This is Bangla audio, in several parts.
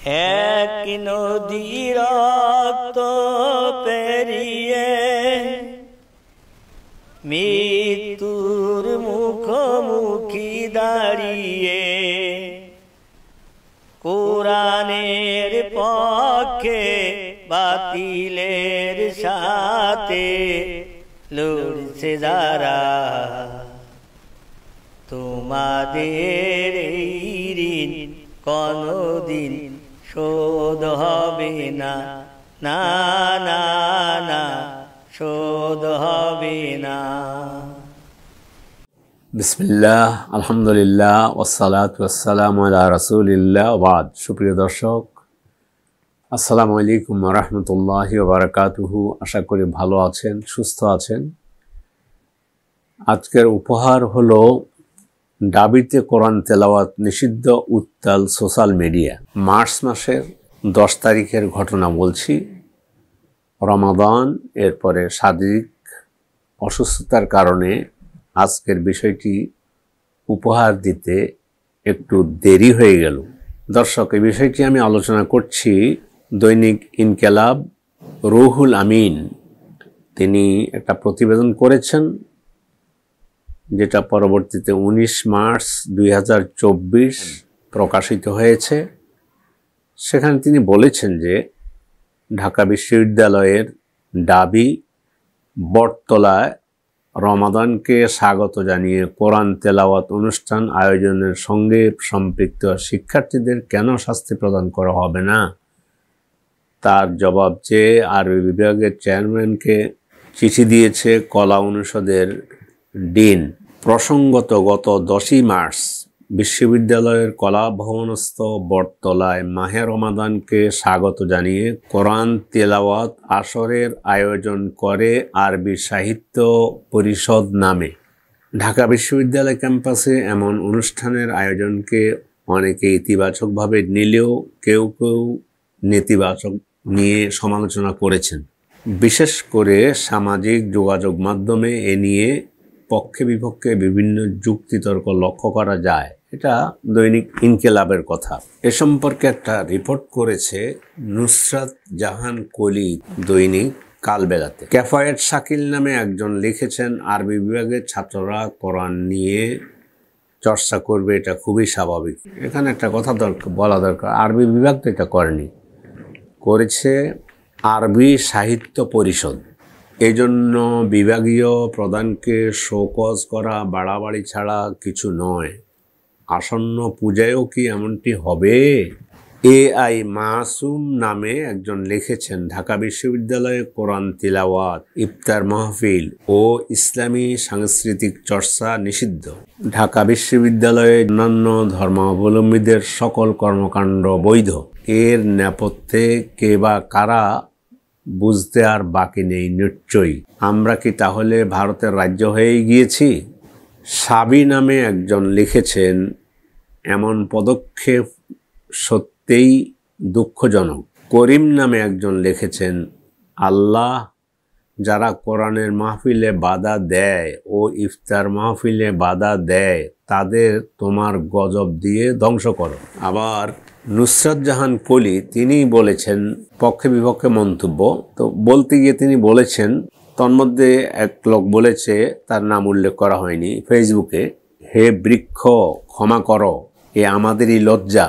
এক নদী রক্ত পেরিয়ে মৃত্যুর মুখোমুখি দাঁড়িয়ে কোরআনের পক্ষে বাতিলের সাথে লড়ছে যারা, তোমাদের এই ঋণ কোনদিন শোধ হবে না, না না না, শোধ হবে না। বিসমিল্লাহ, আলহামদুলিল্লাহ, ওয়াসসালাতু ওয়াসসালামু আলা রাসূলিল্লাহ, ওয়া বাদ। সুপ্রিয় দর্শক, আসসালামু আলাইকুম ওয়া রাহমাতুল্লাহি ওয়া বারাকাতুহু। আশা করি ভালো আছেন, সুস্থ আছেন। আজকের উপহার হলো দাবিতে কোরআন তেলাওয়াত নিষিদ্ধ উত্তাল সোশ্যাল মিডিয়া। মার্চ মাসের 10 তারিখের ঘটনা বলছি। রমাদান, এরপরে শারীরিক অসুস্থতার কারণে আজকের বিষয়টি উপহার দিতে একটু দেরি হয়ে গেল। দর্শক, এই বিষয়টি আমি আলোচনা করছি দৈনিক ইনকেলাব রুহুল আমিন। তিনি একটা প্রতিবেদন করেছেন, যেটা পরবর্তীতে 19 মার্চ 2024 প্রকাশিত হয়েছে। সেখানে তিনি বলেছেন যে ঢাকা বিশ্ববিদ্যালয়ের দাবি, বটতলায় রমাদানকে স্বাগত জানিয়ে কোরআন তেলাওয়াত অনুষ্ঠান আয়োজনের সঙ্গে সম্পৃক্ত শিক্ষার্থীদের কেন শাস্তি প্রদান করা হবে না, তার জবাব চেয়ে আরবি বিভাগের চেয়ারম্যানকে চিঠি দিয়েছে কলা অনুষদের ডিন। প্রসঙ্গত, গত 10 মার্চ বিশ্ববিদ্যালয়ের কলা ভবনস্থ বটতলায় মাহে রমাদানকে স্বাগত জানিয়ে কোরআন তেলাওয়াত আসরের আয়োজন করে আরবি সাহিত্য পরিষদ নামে। ঢাকা বিশ্ববিদ্যালয় ক্যাম্পাসে এমন অনুষ্ঠানের আয়োজনকে অনেকে ইতিবাচকভাবে নিলেও কেউ কেউ নেতিবাচক নিয়ে সমালোচনা করেছেন। বিশেষ করে সামাজিক যোগাযোগ মাধ্যমে এ নিয়ে পক্ষে বিপক্ষে বিভিন্ন যুক্তিতর্ক লক্ষ্য করা যায়। এটা দৈনিক ইনকেলাবের কথা। এ সম্পর্কে একটা রিপোর্ট করেছে নুসরাত জাহান কলি দৈনিক কালবেলাতে। ক্যাফায়েত শাকিল নামে একজন লিখেছেন, আরবি বিভাগের ছাত্ররা কোরআন নিয়ে চর্চা করবে, এটা খুবই স্বাভাবিক। এখানে একটা কথা বলা দরকার, আরবি বিভাগ তো এটা করেনি, করেছে আরবি সাহিত্য পরিষদ। এই জন্য বিভাগীয় প্রধানকে শোকজ করা বাড়াবাড়ি ছাড়া কিছু নয়। আসন্ন পূজায়ও কি এমনটি হবে? AI মাসুম নামে একজন লিখেছেন, ঢাকা বিশ্ববিদ্যালয়ে কোরআন তিলাওয়াত, ইফতার মাহফিল ও ইসলামী সাংস্কৃতিক চর্চা নিষিদ্ধ। ঢাকা বিশ্ববিদ্যালয়ে অন্যান্য ধর্মাবলম্বীদের সকল কর্মকাণ্ড বৈধ। এর নেপথ্যে কে বা কারা বুঝতে আর বাকি নেই নিশ্চয়ই। আমরা কি তাহলে ভারতের রাজ্য হয়ে গিয়েছি? সাবি নামে একজন লিখেছেন, এমন পদক্ষেপ সত্যিই দুঃখজনক। করিম নামে একজন লিখেছেন, আল্লাহ যারা কোরআনের মাহফিলে বাধা দেয় ও ইফতার মাহফিলে বাধা দেয় তাদের তোমার গজব দিয়ে ধ্বংস করো। আবার নুসরাত জাহান কলি তিনি বলেছেন পক্ষে বিপক্ষে মন্তব্য। তো বলতে গিয়ে তিনি বলেছেন, তন্মধ্যে এক লোক বলেছে, তার নাম উল্লেখ করা হয়নি, ফেসবুকে, হে বৃক্ষ ক্ষমা করো, এ আমাদেরই লজ্জা।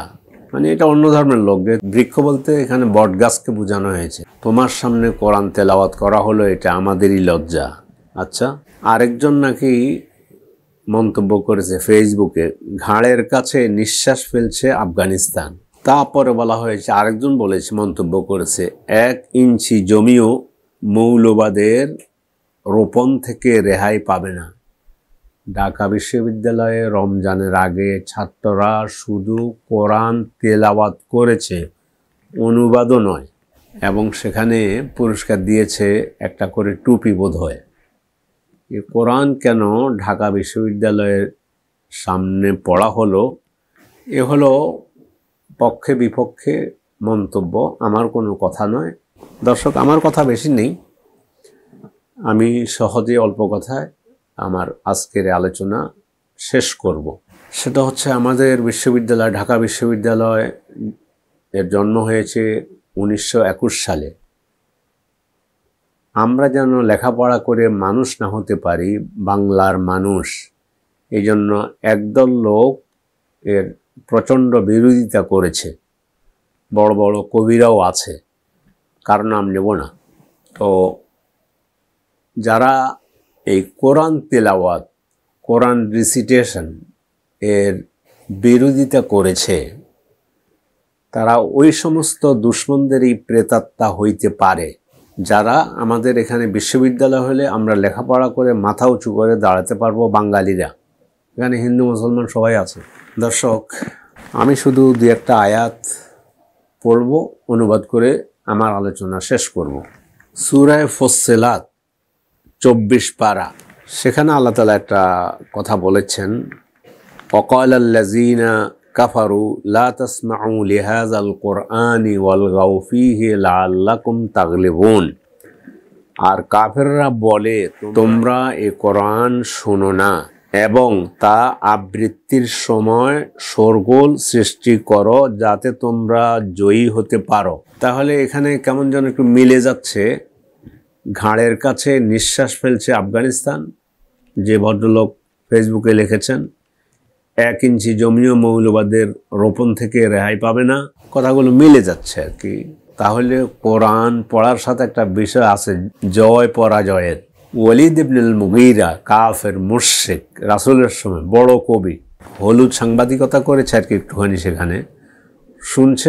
মানে এটা অন্য ধর্মের লোক। বৃক্ষ বলতে এখানে বট গাছকে বোঝানো হয়েছে। তোমার সামনে কোরআন তেলাওয়াত করা হলো, এটা আমাদেরই লজ্জা। আচ্ছা, আরেকজন নাকি মন্তব্য করেছে ফেসবুকে, ঘাড়ের কাছে নিঃশ্বাস ফেলছে আফগানিস্তান। তারপরে বলা হয়েছে, আরেকজন বলেছে, মন্তব্য করেছে, 1 ইঞ্চি জমিও মৌলবাদের রোপণ থেকে রেহাই পাবে না। ঢাকা বিশ্ববিদ্যালয়ে রমজানের আগে ছাত্ররা শুধু কোরআন তেলাওয়াত করেছে, অনুবাদও নয়, এবং সেখানে পুরস্কার দিয়েছে একটা করে টুপি বোধ হয়। এই কোরআন কেন ঢাকা বিশ্ববিদ্যালয়ের সামনে পড়া হলো? এ হলো পক্ষে বিপক্ষে মন্তব্য, আমার কোনো কথা নয়। দর্শক, আমার কথা বেশি নেই, আমি সহজে অল্প কথায় আমার আজকের আলোচনা শেষ করব। সেটা হচ্ছে আমাদের বিশ্ববিদ্যালয়, ঢাকা বিশ্ববিদ্যালয় এর জন্ম হয়েছে 1921 সালে। আমরা যেন লেখাপড়া করে মানুষ না হতে পারি, বাংলার মানুষ, এই জন্য একদল লোক এর প্রচণ্ড বিরোধিতা করেছে। বড় বড় কবিরাও আছে, কার নাম নেব না। তো যারা এই কোরআন তেলাওয়াত, কোরআন রিসিটেশন এর বিরোধিতা করেছে, তারা ওই সমস্ত দুশ্মনদেরই প্রেতাত্মা হইতে পারে, যারা আমাদের এখানে বিশ্ববিদ্যালয় হলে আমরা লেখাপড়া করে মাথা উঁচু করে দাঁড়াতে পারবো বাঙালিরা। এখানে হিন্দু মুসলমান সবাই আছে। দর্শক, আমি শুধু দু একটা আয়াত পড়ব, অনুবাদ করে আমার আলোচনা শেষ করব। সূরা ফুসসিলাত 24 পারা, সেখানে আল্লাহ তাআলা একটা কথা বলেছেন, ওয়াকালাল্লাযীনা কাফারু লা তাসমাউ লিহাযাল কুরআনি ওয়ালগাউ ফীহি লাআল্লাকুম তাগলিবুন। আর কাফেররা বলে, তোমরা এ কোরআন শোনো না এবং তা আবৃত্তির সময় শোরগোল সৃষ্টি করো যাতে তোমরা জয়ী হতে পারো। তাহলে এখানে কেমন যেন একটু মিলে যাচ্ছে। ঘাড়ের কাছে নিঃশ্বাস ফেলছে আফগানিস্তান, যে ভদ্রলোক ফেসবুকে লিখেছেন 1 ইঞ্চি জমিও মৌলবাদের রোপণ থেকে রেহাই পাবে না। কথাগুলো মিলে যাচ্ছে আর কি। তাহলে কোরআন পড়ার সাথে একটা বিষয় আছে, জয় পরাজয়ের। ওয়ালিদ ইবনুল মুগীরা, কাফের মুশরিক, রাসূলের সময় বড় কবি, হলুদ সাংবাদিকতা করেছে আর কি একটুখানি। সেখানে শুনছে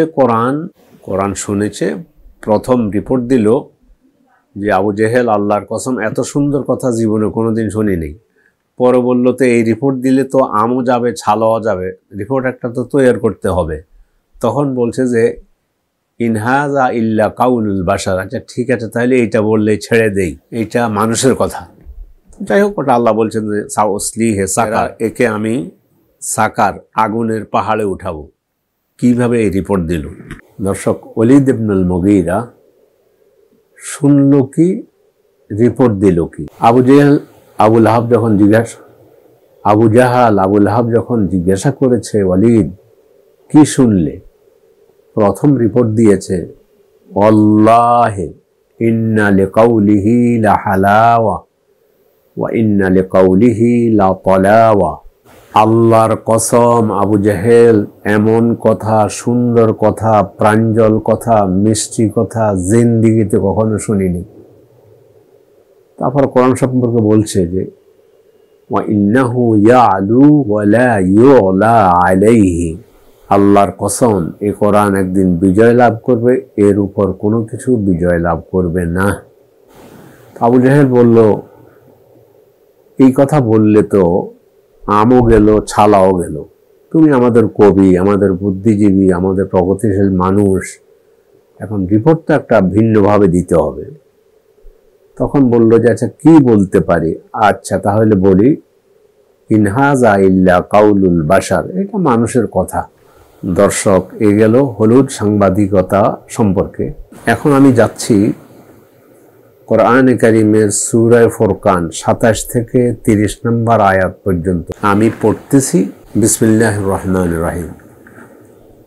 কোরআন শুনেছে, প্রথম রিপোর্ট দিল যে আবু জেহেল আল্লাহর কসম এত সুন্দর কথা জীবনে কোনোদিন শুনিনি। পরে বলল, তো এই রিপোর্ট দিলে তো আমও যাবে, ছালও যাবে, রিপোর্ট একটা তো তৈরি করতে হবে। তখন বলছে যে ইনহাজা ইল্লা কাউলুল বাশার। আচ্ছা ঠিক আছে, তাহলে এইটা বললেই ছেড়ে দেই, এইটা মানুষের কথা। যাই হোক, ওটা আল্লাহ বলছেন যে সাউসলি হে সাকার, একে আমি সাকার আগুনের পাহাড়ে উঠাবো। কিভাবে এই রিপোর্ট দিল? দর্শক, ওয়ালিদ ইবনুল মুগীরা শুনলো কি, রিপোর্ট দিল কি? আবু লাহাব যখন জিজ্ঞাসা করেছে, ওয়ালিদ কি শুনলে? প্রথম রিপোর্ট দিয়েছে, ওয়াল্লাহি ইন্না লিকাউলিহি লাহালাওয়া ওয়া ইন্না লিকাউলিহি লাতালাওয়া। আল্লাহর কসম, আবু জেহেল এমন কথা, সুন্দর কথা, প্রাঞ্জল কথা, মিষ্টি কথা জিন্দেগিতে কখনো শুনিনি। তারপর কোরআন সম্পর্কে বলছে যে ওয়া ইন্নাহু ইয়ালু ওয়া লা ইউলা আলাইহি। আল্লাহর কসম, এই কোরআন একদিন বিজয় লাভ করবে, এর উপর কোনো কিছু বিজয় লাভ করবে না। আবু জেহেল বলল, এই কথা বললে তো আমও গেল, ছালাও গেল। তুমি আমাদের কবি, আমাদের বুদ্ধিজীবী, আমাদের প্রগতিশীল মানুষ, এখন রিপোর্টটা একটা ভিন্নভাবে দিতে হবে। তখন বলল যে আচ্ছা কি বলতে পারি? আচ্ছা তাহলে বলি, ইনহাজা ইল্লা কাউলুল বাশার, এটা মানুষের কথা। দর্শক, এ গেল হলুদ সাংবাদিকতা সম্পর্কে। এখন আমি যাচ্ছি কোরআনে কারীমের সূরা ফুরকান 27 থেকে 30 নম্বর আয়াত পর্যন্ত। আমি পড়তেছি, বিসমিল্লাহির রহমানির রহিম।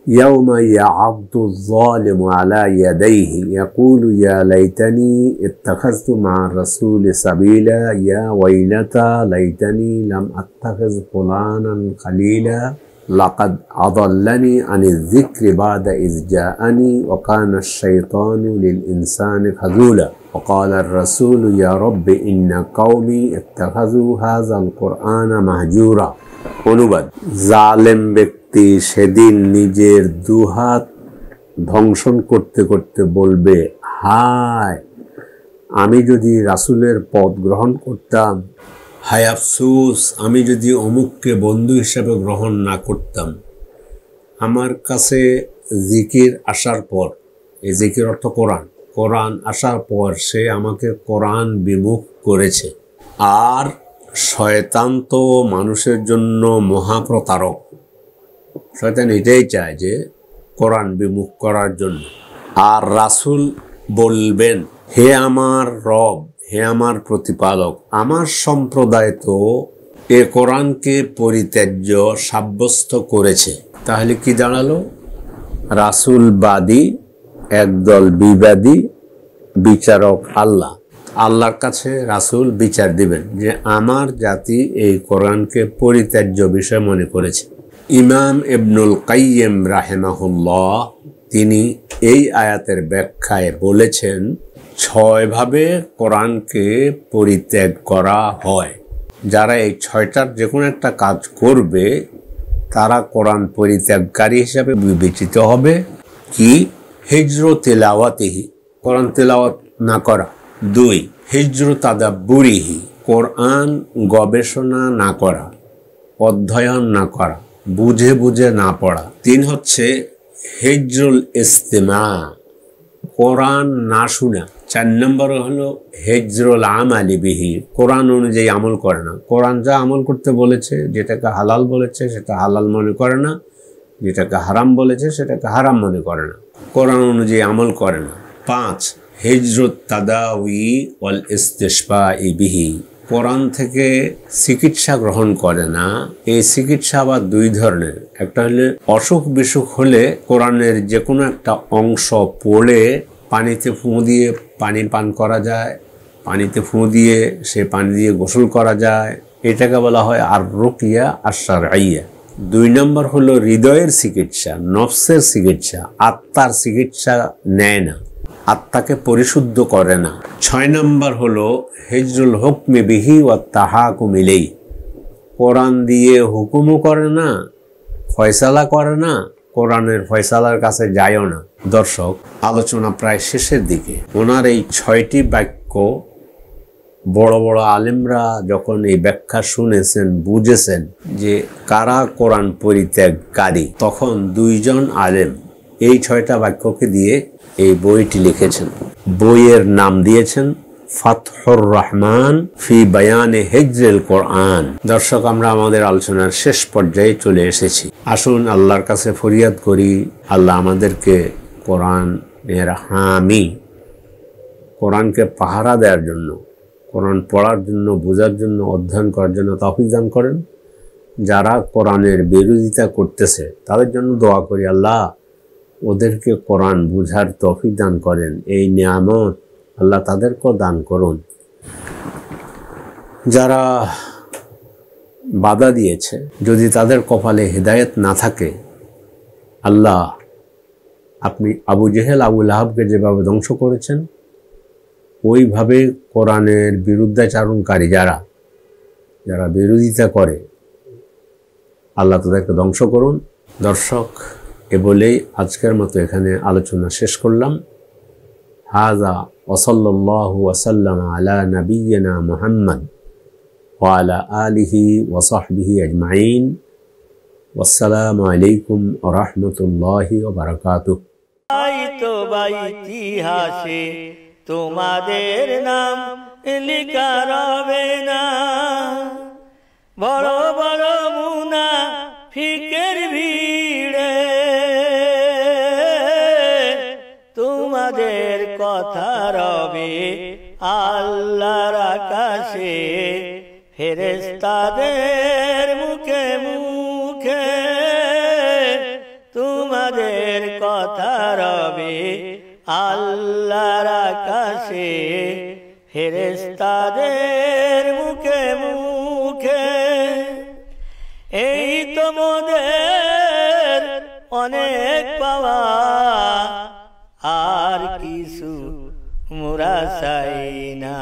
ইয়াউমা ইয়া'আদু যালিমু আলা ইয়াদাইহি ইয়াকুলু ইয়া লাইতানি ইত্তাখাযতু মা'আর রাসূলি সাবিলা ইয়া ওয়াইলাতা লাইতানি লাম আত্তাখিয ফুলানান খালিলা লাকাদ আদাল্লানি আনিয যিকরি বা'দা ইয জাআনি ওয়া কানা আশ-শাইতানু লিল ইনসানি খাযুলা وقال الرسول يا رب إن قومي اتخذوا هذا القرآن مهجورا। অনুবাদ, জালেম ব্যক্তি সেদিন নিজের দুহাত ধ্বংসন করতে করতে বলবে, হায় আমি যদি রাসূলের পথ গ্রহণ করতাম, হায় আফসোস আমি যদি অমুককে বন্ধু হিসেবে গ্রহণ না করতাম। আমার কাছে জিকির আসার পর, এই জিকির অর্থ কোরআন আসার পর সে আমাকে কোরআন বিমুখ করেছে। আর শয়তান তো মানুষের জন্য মহাপ্রতারক। শয়তান এটাই চায় যে কোরআন বিমুখ করার জন্য। আর রাসূল বলবেন, হে আমার রব, হে আমার প্রতিপালক, আমার সম্প্রদায় তো এ কোরআনকে পরিত্যাজ্য সাব্যস্ত করেছে। তাহলে কি দাঁড়ালো? রাসূলবাদী, একদল বিবাদী, বিচারক আল্লাহ। আল্লাহর কাছে রাসূল বিচার দিবেন যে আমার জাতি এই কোরআনকে পরিত্যাজ্য বিষয় মনে করেছে। ইমাম ইবনুল কাইয়িম রাহিমাহুল্লাহ তিনি এই আয়াতের ব্যাখ্যায় বলেছেন 6 ভাবে কোরআনকে পরিত্যাগ করা হয়। যারা এই 6টার যে কোনো একটা কাজ করবে তারা কোরআন পরিত্যাগকারী হিসাবে বিবেচিত হবে। কি? হিজর তিলাওয়াতিহি, কোরআন তিলাওয়াত না করা। 2, হিজর তাদাব্বুরিহি, কোরআন গবেষণা না করা, অধ্যয়ন না করা, বুঝে বুঝে না পড়া। 3 হচ্ছে হিজরুল ইস্তিমা, কোরআন না শোনা। 4 নম্বর হলো হিজরুল আমালি বিহি, কোরআন অনুযায়ী আমল করে না। কোরআন যা আমল করতে বলেছে, যেটাকে হালাল বলেছে সেটা হালাল মনে করে না, যেটাকে হারাম বলেছে সেটাকে হারাম মনে করে না, কোরআন অনুযায়ী আমল করে না। 5, হিজরুত তাদাউই ওয়াল ইস্তিশফাই বিহি, কোরআন থেকে চিকিৎসা গ্রহণ করে না। এই চিকিৎসা আবার 2 ধরনের। একটা হলে অসুখ বিসুখ হলে কোরআনের যে কোনো একটা অংশ পড়ে পানিতে ফুঁ দিয়ে পানি পান করা যায়, পানিতে ফুঁ দিয়ে সে পানি দিয়ে গোসল করা যায়, এটাকে বলা হয় আর রুকিয়া আর শারঈয়া। 2 নম্বর হলো হৃদয়ের চিকিৎসা, নফসের চিকিৎসা, আত্মার চিকিৎসা নেয় না, আত্মাকে পরিশুদ্ধ করে না। 6 নম্বর হলো হিজরুল হুকমি বিহি ওয়া তাহাকুম ইলাইহি, কোরআন দিয়ে হুকুমও করে না, ফয়সালা করে না, কোরআনের ফয়সালার কাছে যায়ও না। দর্শক, আলোচনা প্রায় শেষের দিকে। ওনার এই 6টি বাক্য বড় বড় আলেমরা যখন এই ব্যাখ্যা শুনেছেন, বুঝেছেন যে কারা কোরআন পরিত্যাগকারী, তখন 2 জন আলেম এই 6টা বাক্যকে দিয়ে এই বইটি লিখেছেন। বইয়ের নাম দিয়েছেন ফাতহুর রহমান ফি বায়ানে হিজরিল কোরআন। দর্শক, আমরা আমাদের আলোচনার শেষ পর্যায়ে চলে এসেছি। আসুন আল্লাহর কাছে ফরিয়াদ করি, আল্লাহ আমাদেরকে কোরআনের হামি, কোরআনকে পাহারা দেওয়ার জন্য, কোরআন পড়ার জন্য, বোঝার জন্য, অধ্যয়ন করার জন্য তৌফিক দান করেন। যারা কোরআনের বিরোধিতা করতেছে তাদের জন্য দোয়া করি, আল্লাহ ওদেরকে কোরআন বুঝার তৌফিক দান করেন। এই নিয়ামত আল্লাহ তাদেরকেও দান করুন। যারা বাধা দিয়েছে, যদি তাদের কপালে হেদায়েত না থাকে, আল্লাহ আপনি আবু জেহেল, আবু লাহাবকে যেভাবে ধ্বংস করেছেন, ওইভাবে কোরআনের বিরুদ্ধাচারণকারী যারা বিরোধিতা করে, আল্লাহ তাদেরকে ধ্বংস করুন। দর্শক, এ বলেই আজকের মতো এখানে আলোচনা শেষ করলাম। হাযা ওয়া সাল্লাল্লাহু ওয়া সাল্লামা আলা নাবিয়্যিনা মুহাম্মদ ওয়া আলা আলিহি ওয়া সাহবিহি আজমাইন। ওয়াসসালামু আলাইকুম ওয়া রাহমাতুল্লাহি ওয়া বারাকাতুহু। ইতিহাসে তোমাদের নাম লেখা রবে না, বড় বড় মুনাফিকের ভিড়ে তোমাদের কথা রবে আল্লাহর আকাশে, ফেরেশতাদের মুখে মুখে তোমাদের কথা রবে আল্লাহর আকাশে, ফেরেশতাদের মুখে মুখে। এই তোমাদের অনেক পাওয়া, আর কিছু মোরা চাই না।